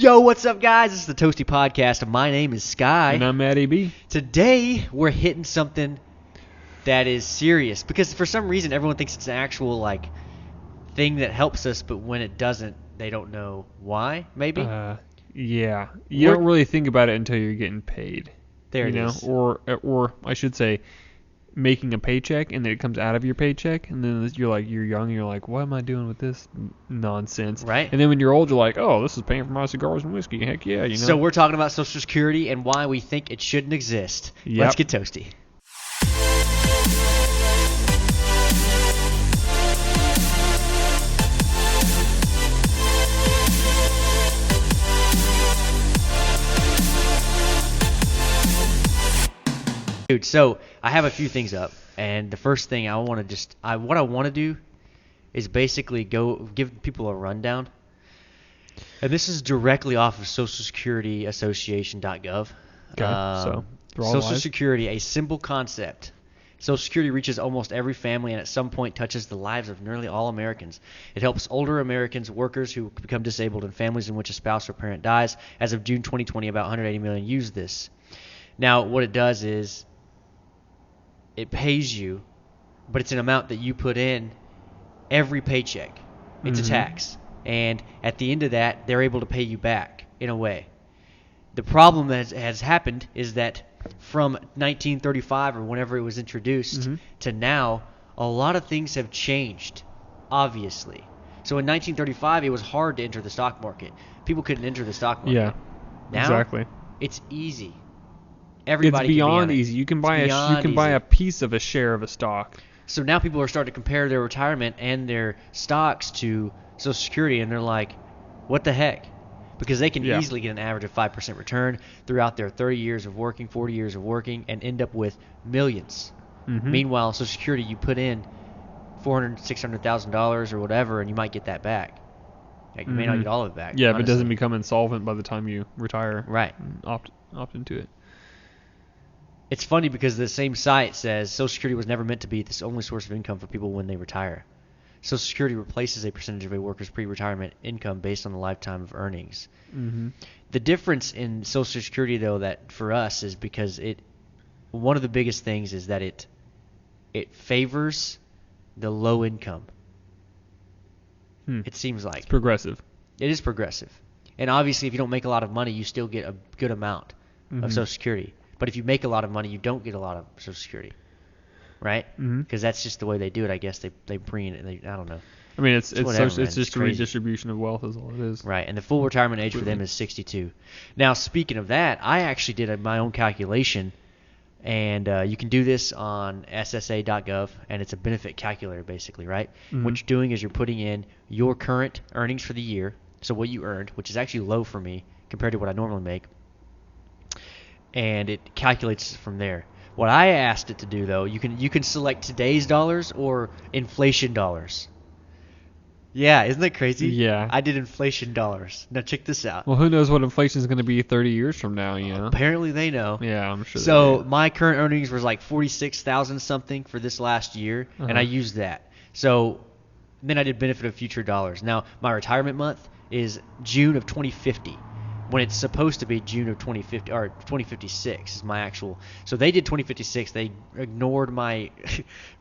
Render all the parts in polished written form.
Yo, what's up, guys? This is the Toasty Podcast. My name is Sky. And I'm Maddie B. Today, we're hitting something that is serious because for some reason, everyone thinks it's an actual, thing that helps us, but when it doesn't, they don't know why, maybe? Yeah. You don't really think about it until you're getting paid. There it is. Or I should say, making a paycheck, and then it comes out of your paycheck, and then you're young, and you're like, what am I doing with this nonsense? Right. And then when you're old, you're like, oh, this is paying for my cigars and whiskey. Heck yeah, you know. So we're talking about Social Security and why we think it shouldn't exist. Yep. Let's get toasty. Dude, so I have a few things up, and the first thing I want to do is basically go give people a rundown. And this is directly off of Social Security Association.gov. Okay, Social Security, a simple concept. Social Security reaches almost every family and at some point touches the lives of nearly all Americans. It helps older Americans, workers who become disabled, and families in which a spouse or parent dies. As of June 2020, about 180 million use this. Now, what it does is it pays you, but it's an amount that you put in every paycheck. It's a tax. And at the end of that, they're able to pay you back in a way. The problem that has happened is that from 1935 or whenever it was introduced to now, a lot of things have changed, obviously. So in 1935, it was hard to enter the stock market. People couldn't enter the stock market. Yeah, now, exactly. It's easy. Everybody it's beyond can be easy. You can buy a piece of a share of a stock. So now people are starting to compare their retirement and their stocks to Social Security, and they're like, what the heck? Because they can easily get an average of 5% return throughout their 30 years of working, 40 years of working, and end up with millions. Meanwhile, Social Security, you put in $400,000, $600,000 or whatever, and you might get that back. You may not get all of it back. Yeah, but it doesn't become insolvent by the time you retire. Right. Opt into it. It's funny because the same site says Social Security was never meant to be the only source of income for people when they retire. Social Security replaces a percentage of a worker's pre-retirement income based on the lifetime of earnings. The difference in Social Security, though, that for us is because one of the biggest things is that it favors the low income. It seems like. It's progressive. It is progressive. And obviously, if you don't make a lot of money, you still get a good amount of Social Security. But if you make a lot of money, you don't get a lot of Social Security, right? Because that's just the way they do it. I guess they bring it. I don't know. I mean, it's whatever, it's just a redistribution of wealth, is all it is. Right, and the full retirement age for them is 62. Now, speaking of that, I actually did my own calculation, and you can do this on SSA.gov, and it's a benefit calculator, basically, right? What you're doing is you're putting in your current earnings for the year, so what you earned, which is actually low for me compared to what I normally make, and it calculates from there. What I asked it to do, though, you can select today's dollars or inflation dollars. Yeah, isn't that crazy? Yeah. I did inflation dollars. Now check this out. Well, who knows what inflation is going to be 30 years from now, you know? Apparently they know. Yeah, I'm sure. So my current earnings was like 46,000 something for this last year, and I used that. So then I did benefit of future dollars. Now my retirement month is June of 2050. When it's supposed to be June of 2050 or 2056 is my actual. So they did 2056. They ignored my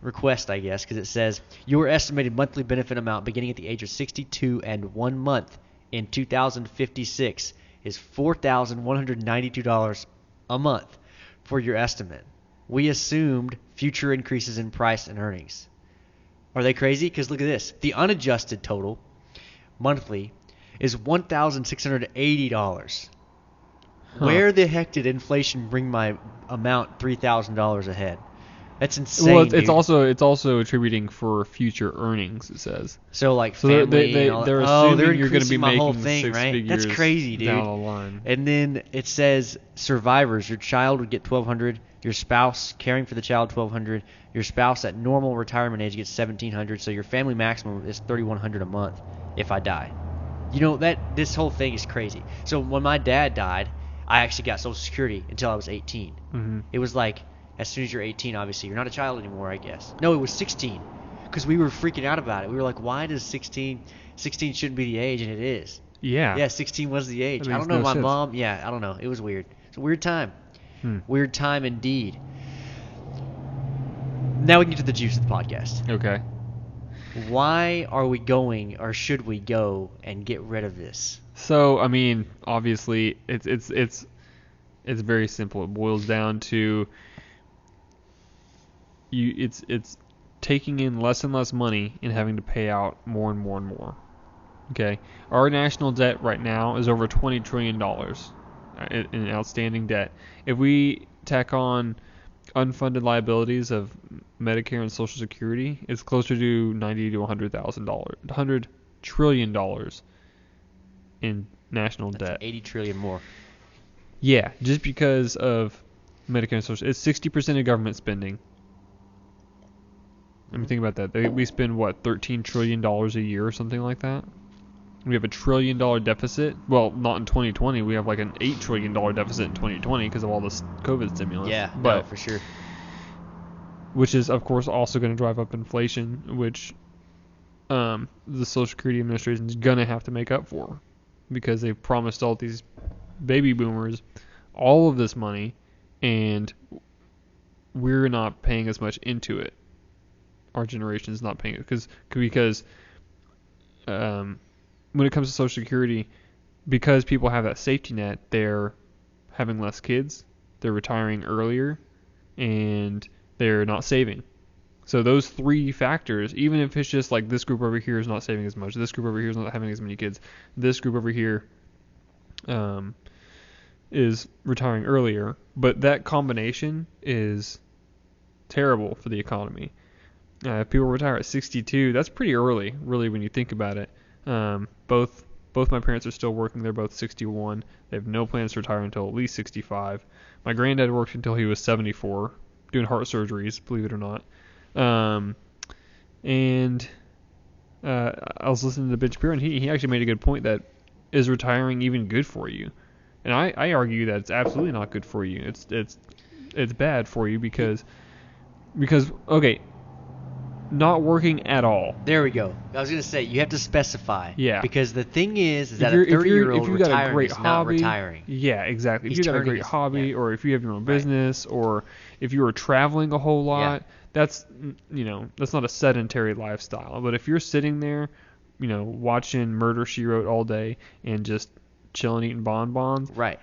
request, I guess, because it says your estimated monthly benefit amount beginning at the age of 62 and 1 month in 2056 is $4,192 a month for your estimate. We assumed future increases in price and earnings. Are they crazy? Because look at this. The unadjusted total monthly is $1,680. Where the heck did inflation bring my amount $3,000 ahead? That's insane. Well, it's dude. also attributing for future earnings. It says. So family. They're assuming you're going to be my whole making thing, six right? figures That's crazy, dude. down the line. And then it says survivors. Your child would get $1,200. Your spouse caring for the child $1,200. Your spouse at normal retirement age gets $1,700. So your family maximum is $3,100 a month if I die. You know, this whole thing is crazy. So when my dad died, I actually got Social Security until I was 18. It was like, as soon as you're 18, obviously, you're not a child anymore, I guess. No, it was 16. Because we were freaking out about it. We were like, why does 16 shouldn't be the age, and it is. Yeah. Yeah, 16 was the age. That I makes don't know. no My sense. mom. Yeah, I don't know. It was weird. It's a weird time. Weird time indeed. Now we can get to the juice of the podcast. Okay. Why are we going, or should we go and get rid of this? So, I mean, obviously, it's very simple. It boils down to it's taking in less and less money and having to pay out more and more and more. Okay, our national debt right now is over $20 trillion in outstanding debt. If we tack on unfunded liabilities of Medicare and Social Security, it's closer to $90 to $100 trillion in national debt. 80 trillion more. Yeah, just because of Medicare and Social, it's 60% of government spending. Let me think about that. We spend what, $13 trillion a year or something like that. We have a $1 trillion deficit. Well, not in 2020. We have like an $8 trillion deficit in 2020 because of all this COVID stimulus. Yeah, but no, for sure. Which is, of course, also going to drive up inflation, which the Social Security Administration is going to have to make up for because they've promised all these baby boomers all of this money, and we're not paying as much into it. Our generation is not paying it because when it comes to Social Security, because people have that safety net, they're having less kids, they're retiring earlier, and they're not saving. So those three factors, even if it's just like this group over here is not saving as much, this group over here is not having as many kids, this group over here is retiring earlier, but that combination is terrible for the economy. If people retire at 62, that's pretty early, really, when you think about it. Both my parents are still working. They're both 61. They have no plans to retire until at least 65. My granddad worked until he was 74, doing heart surgeries, believe it or not. I was listening to Ben Shapiro, and he actually made a good point that is retiring even good for you? And I argue that it's absolutely not good for you. It's bad for you because okay, not working at all. There we go. I was going to say, you have to specify. Yeah. Because the thing is that a 30-year-old retiring is not retiring. Yeah, exactly. If He's you got a great turning his- hobby, yeah. or if you have your own business, or if you were traveling a whole lot, that's not a sedentary lifestyle. But if you're sitting there, watching Murder, She Wrote all day and just chilling, eating bonbons, Right.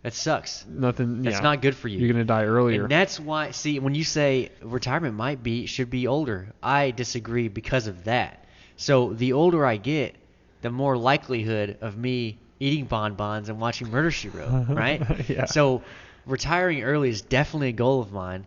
That sucks. nothing. That's not good for you. You're gonna die earlier. And that's why, see, when you say retirement should be older, I disagree because of that. So the older I get, the more likelihood of me eating bonbons and watching Murder, She Wrote, right? Yeah. So retiring early is definitely a goal of mine.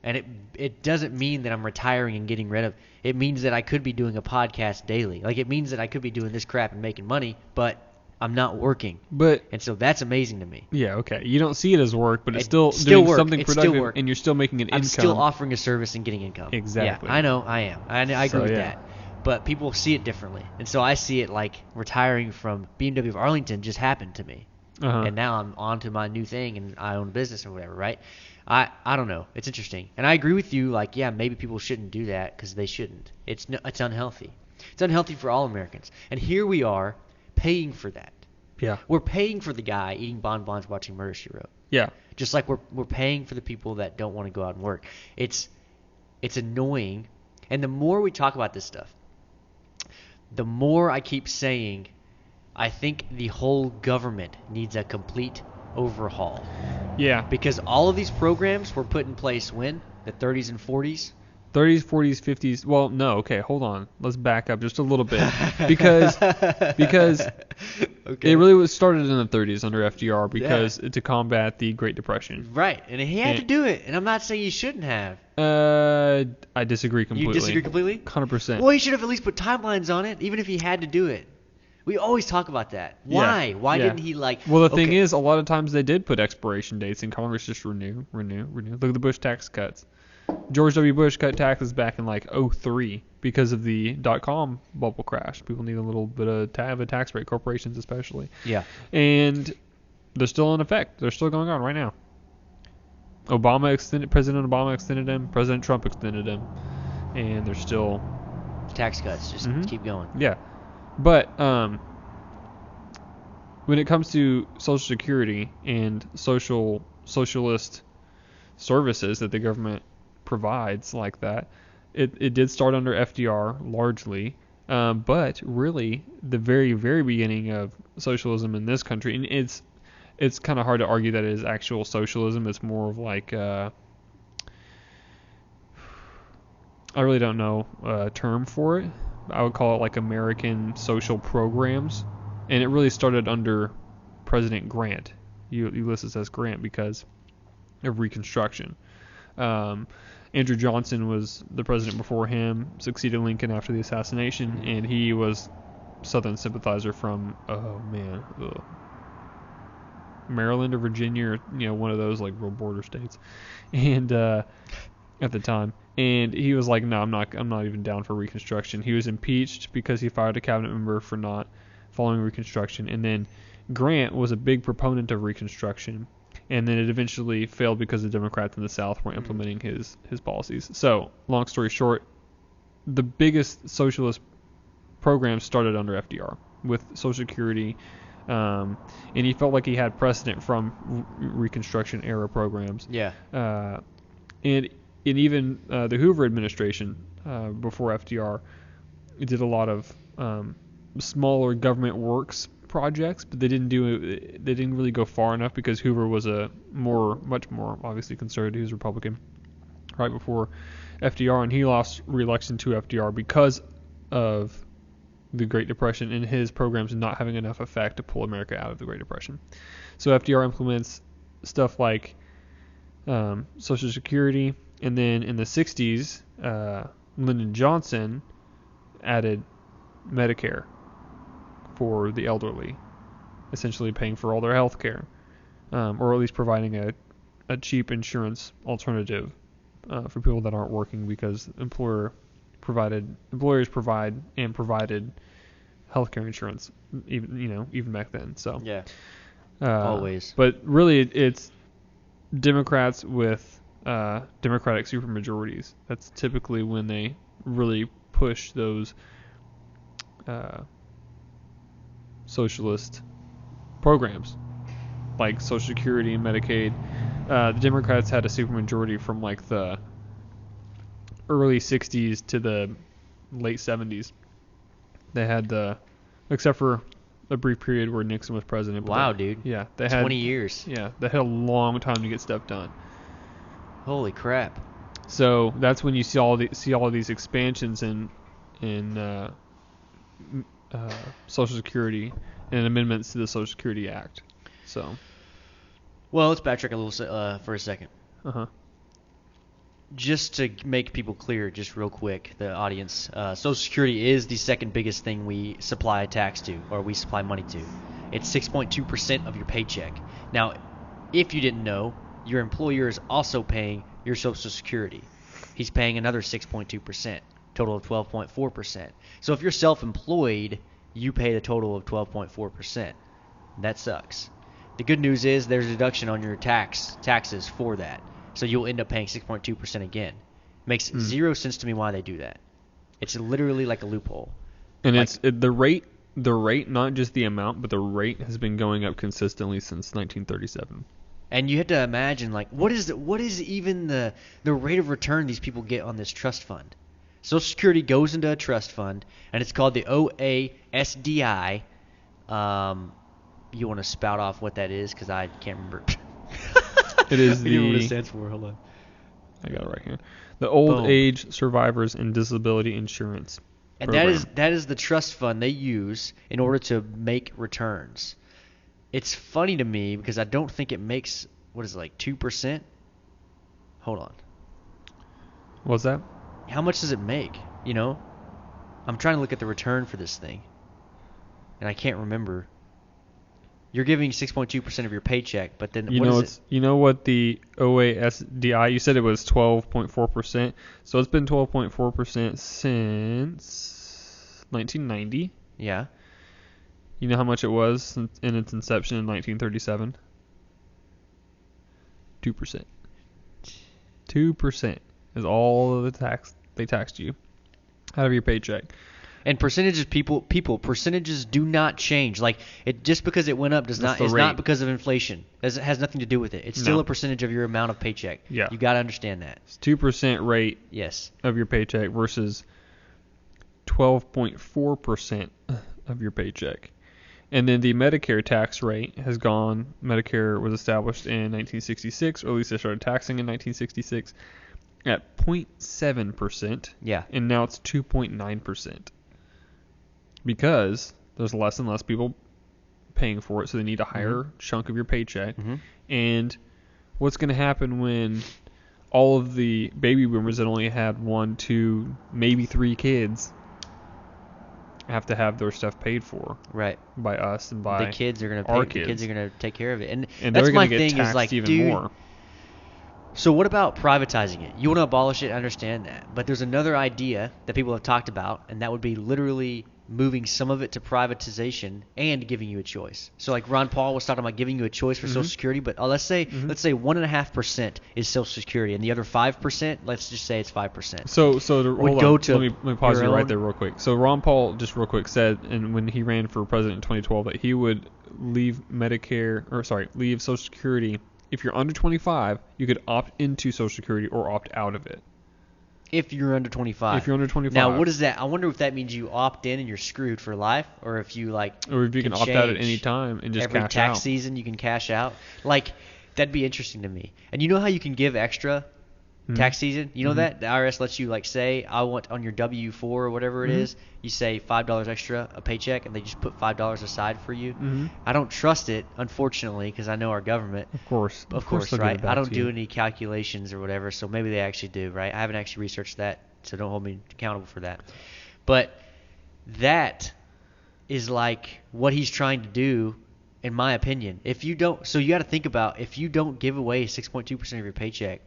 And it doesn't mean that I'm retiring and getting rid of. It means that I could be doing a podcast daily. Like, it means that I could be doing this crap and making money, but I'm not working. But And so that's amazing to me. yeah, okay. You don't see it as work, but it's It still still doing work. something It's still productive, work. and you're still making an I'm income. still offering a service and getting income. Exactly. Yeah, I know, I am. I agree So, with yeah. that. But people see it differently. And so I see it like retiring from BMW of Arlington just happened to me. Uh-huh. And now I'm on to my new thing and I own a business or whatever, right? I don't know. It's interesting. And I agree with you, like, yeah, maybe people shouldn't do that because they shouldn't. It's unhealthy. It's unhealthy for all Americans. And here we are paying for that. Yeah. We're paying for the guy eating bonbons watching Murder, She Wrote. Yeah. Just like we're paying for the people that don't want to go out and work. It's annoying. And the more we talk about this stuff, the more I keep saying I think the whole government needs a complete overhaul. Yeah. Because all of these programs were put in place when? The 30s and 40s? 30s, 40s, 50s. Well, no. Okay, hold on. Let's back up just a little bit because Okay. it really was started in the 30s under FDR because to combat the Great Depression. Right, and he had to do it, and I'm not saying he shouldn't have. I disagree completely. You disagree completely? 100%. Well, he should have at least put timelines on it, even if he had to do it. We always talk about that. Why? Yeah, Why yeah. didn't he Well, the thing is, a lot of times they did put expiration dates, and Congress just renew. Look at the Bush tax cuts. George W. Bush cut taxes back in like 2003 because of the .com bubble crash. People need a little bit of a tax break, corporations especially. Yeah. And they're still in effect. They're still going on right now. President Obama extended them. President Trump extended them. And they're still... Tax cuts. Just keep going. Yeah. But when it comes to Social Security and socialist services that the government provides like that, it did start under FDR largely, but really the very, very beginning of socialism in this country, and it's kind of hard to argue that it is actual socialism. It's more of like I really don't know a term for it. I would call it like American social programs, and it really started under President Grant, Ulysses S. Grant, because of Reconstruction. Andrew Johnson was the president before him, succeeded Lincoln after the assassination, and he was Southern sympathizer from Maryland or Virginia, or one of those like real border states, and at the time, and he was like, no, I'm not even down for Reconstruction. He was impeached because he fired a cabinet member for not following Reconstruction, and then Grant was a big proponent of Reconstruction, and then it eventually failed because the Democrats in the South weren't implementing his policies. So, long story short, the biggest socialist programs started under FDR with Social Security, and he felt like he had precedent from Reconstruction era programs. Yeah. And even the Hoover administration before FDR did a lot of smaller government works projects, but they didn't really go far enough because Hoover was much more obviously conservative. He was Republican right before FDR, and he lost re-election to FDR because of the Great Depression and his programs not having enough effect to pull America out of the Great Depression. So FDR implements stuff like Social Security, and then in the 60s, Lyndon Johnson added Medicare for the elderly, essentially paying for all their health care, or at least providing a cheap insurance alternative for people that aren't working, because employers provided healthcare insurance even back then. So yeah, always. But really, it's Democrats with Democratic supermajorities. That's typically when they really push those socialist programs like Social Security and Medicaid. The Democrats had a supermajority from like the early 60s to the late 70s. They had except for a brief period where Nixon was president. Wow, dude. Yeah, they had 20 years. Yeah, they had a long time to get stuff done. Holy crap. So that's when you see all of these expansions in Social Security and amendments to the Social Security Act. So. Well, let's backtrack a little for a second. Uh-huh. Just to make people clear, just real quick, the audience, Social Security is the second biggest thing we supply tax to, or we supply money to. It's 6.2% of your paycheck. Now, if you didn't know, your employer is also paying your Social Security. He's paying another 6.2%, total of 12.4%. So if you're self-employed, you pay the total of 12.4%. That sucks. The good news is there's a deduction on your taxes for that. So you'll end up paying 6.2% again. Makes zero sense to me why they do that. It's literally like a loophole. And the rate, not just the amount, but the rate has been going up consistently since 1937. And you have to imagine, like, what is even the rate of return these people get on this trust fund? Social Security goes into a trust fund, and it's called the OASDI. You want to spout off what that is? Because I can't remember. It is I know what it stands for. Hold on. I got it right here. The Old Age Survivors and Disability Insurance And program. that is the trust fund they use in order to make returns. It's funny to me because I don't think it makes, 2%? Hold on. What's that? How much does it make? I'm trying to look at the return for this thing, and I can't remember. You're giving 6.2% of your paycheck, but then what is it? You know what the OASDI, you said it was 12.4%. So it's been 12.4% since 1990. Yeah. You know how much it was in its inception in 1937? 2%. 2% is all of the tax they taxed you out of your paycheck. And percentages, percentages do not change. Like it just because it went up That's is the not rate. because of inflation. It has nothing to do with it. It's still No. a percentage of your amount of paycheck. Yeah. You got to understand that. It's 2% rate Yes. of your paycheck versus 12.4% of your paycheck. And then the Medicare tax rate has gone. Medicare was established in 1966, or at least they started taxing in 1966, at 0.7%, Yeah. and now it's 2.9%. Because there's less and less people paying for it, so they need a higher chunk of your paycheck. Mm-hmm. And what's going to happen when all of the baby boomers that only had 1, 2, maybe 3 kids have to have their stuff paid for Right. by us and by The kids are gonna our pay. The kids kids. are gonna take care of it, and and that's they're my going to get thing. taxed Is like, even dude. more. So what about privatizing it? You want to abolish it? I understand that, but there's another idea that people have talked about, and that would be literally moving some of it to privatization and giving you a choice. So like Ron Paul was talking about giving you a choice for Social Security, but let's say 1.5% is Social Security, and the other 5%, let's just say it's 5%. So would hold go on. to Let me pause your you right own- there real quick. So Ron Paul just real quick said, and when he ran for president in 2012, that he would leave leave Social Security. If you're under 25, you could opt into Social Security or opt out of it. If you're under 25. If you're under 25. Now, what is that? I wonder if that means you opt in and you're screwed for life, or if you like. Or if you can opt out at change. any time and just Every cash tax out. season you can cash out. Like that'd be interesting to me. And you know how you can give extra tax season? You know that the IRS lets you like say I want on your W-4 or whatever it is, you say $5 extra a paycheck, and they just put $5 aside for you. I don't trust it, unfortunately, because I know our government. Of course. Of course, they'll give it right? back I don't to do you. any calculations or whatever, so maybe they actually do, right? I haven't actually researched that, so don't hold me accountable for that. But that is like what he's trying to do, in my opinion. If you don't, so you got to think about if you don't give away 6.2% of your paycheck.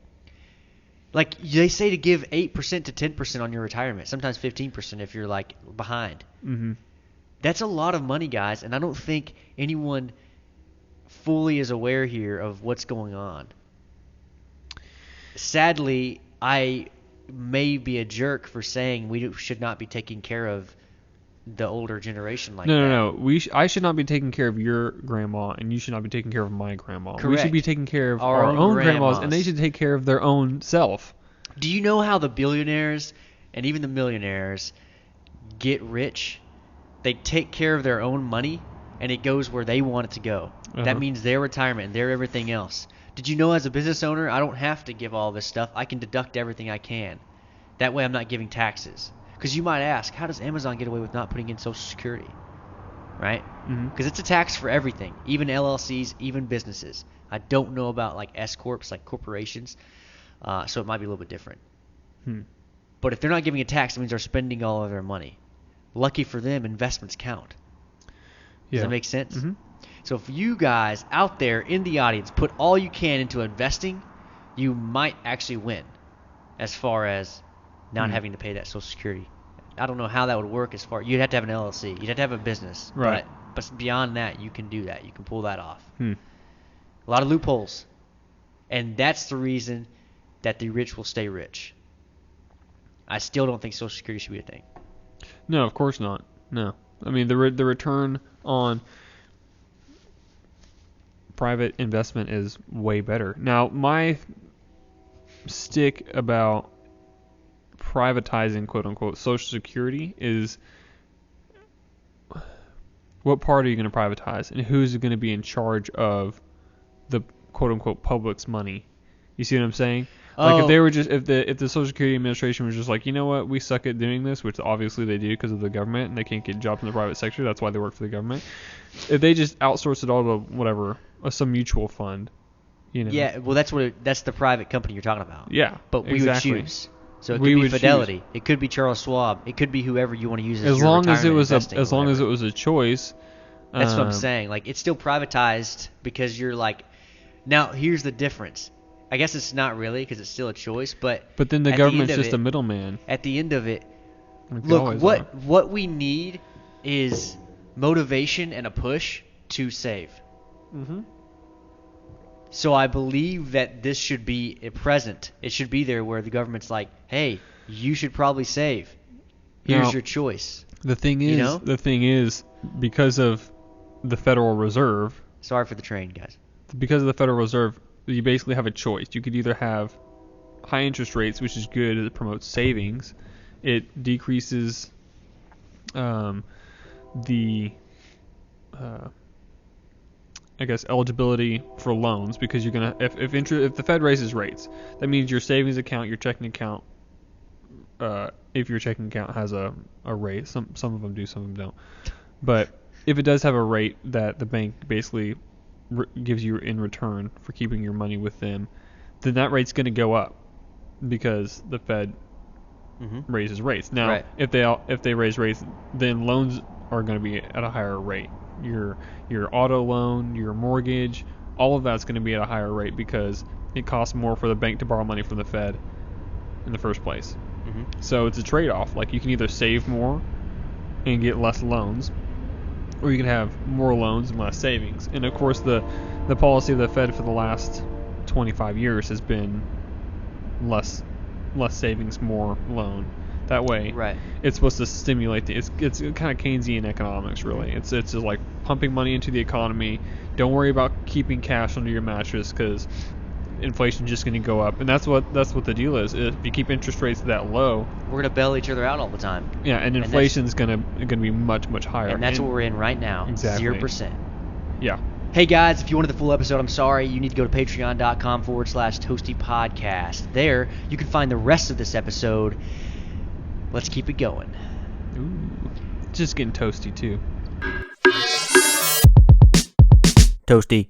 Like they say to give 8% to 10% on your retirement, sometimes 15% if you're like behind. Mm-hmm. That's a lot of money, guys, and I don't think anyone fully is aware here of what's going on. Sadly, I may be a jerk for saying we should not be taking care of the older generation like that. No. I should not be taking care of your grandma, and you should not be taking care of my grandma. We Correct. should be taking care of Our our own own grandmas, and grandmas. they should take care of their own self. Do you know how the billionaires and even the millionaires get rich? They take care of their own money, and it goes where they want it to go. That means their retirement and their everything else. Did you know as a business owner, I don't have to give all this stuff. I can deduct everything I can. That way I'm not giving taxes. Because you might ask, how does Amazon get away with not putting in Social Security? Right? Because it's a tax for everything, even LLCs, even businesses. I don't know about like S-corps, like corporations, so it might be a little bit different. But if they're not giving a tax, it means they're spending all of their money. Lucky for them, investments count. Does that make sense? So if you guys out there in the audience put all you can into investing, you might actually win as far as not having to pay that Social Security. I don't know how that would work as far. You'd have to have an LLC. You'd have to have a business. Right. But beyond that, you can do that. You can pull that off. Hmm. A lot of loopholes. And that's the reason that the rich will stay rich. I still don't think Social Security should be a thing. No, of course not. No. I mean, the return on private investment is way better. Now, my stick about privatizing, quote unquote, Social Security is what part are you going to privatize, and who's going to be in charge of the quote unquote public's money? You see what I'm saying? Like if they were just if the Social Security Administration was just like, you know what, we suck at doing this, which obviously they do because of the government and they can't get jobs in the private sector. That's why they work for the government. If they just outsource it all to whatever, some mutual fund, you know. Yeah, well, that's the private company you're talking about. Yeah. But we exactly. would choose. So it could We be would Fidelity. choose. It could be Charles Schwab. It could be whoever you want to use as As your long as it retirement was investing or as whatever. it was a choice. That's what I'm saying. Like, it's still privatized because you're like, now here's the difference. I guess it's not really because it's still a choice, but But then the at government's end of just it- a middleman. At the end of it, Like they look, always what are. what we need is motivation and a push to save. Mm-hmm. So I believe that this should be a present. It should be there where the government's like, hey, you should probably save. Here's Now- your choice. The thing is, You know? because of the Federal Reserve, Sorry for the train, guys. you basically have a choice. You could either have high interest rates, which is good, it promotes savings. It decreases the eligibility for loans, because you're gonna if the Fed raises rates, that means your savings account, your checking account, if your checking account has a rate, some of them do, some of them don't, but if it does have a rate that the bank basically gives you in return for keeping your money with them, then that rate's going to go up because the Fed raises rates. Now, Right. if they raise rates, then loans are going to be at a higher rate. Your auto loan, your mortgage, all of that's going to be at a higher rate because it costs more for the bank to borrow money from the Fed in the first place. So it's a trade-off. Like, you can either save more and get less loans, or you can have more loans and less savings. And of course, the policy of the Fed for the last 25 years has been less savings, more loan. That way, Right. it's supposed to stimulate it's kind of Keynesian economics, really. It's just like pumping money into the economy. Don't worry about keeping cash under your mattress because inflation's just going to go up, and that's what the deal is. If you keep interest rates that low, We're going to bail each other out all the time. yeah, and inflation's going to be much higher. And that's what we're in right now. Exactly. 0%. Yeah. Hey guys, if you wanted the full episode, I'm sorry, you need to go to patreon.com/Toasty Podcast. There, you can find the rest of this episode. Let's keep it going. Ooh. It's just getting toasty too. Toasty.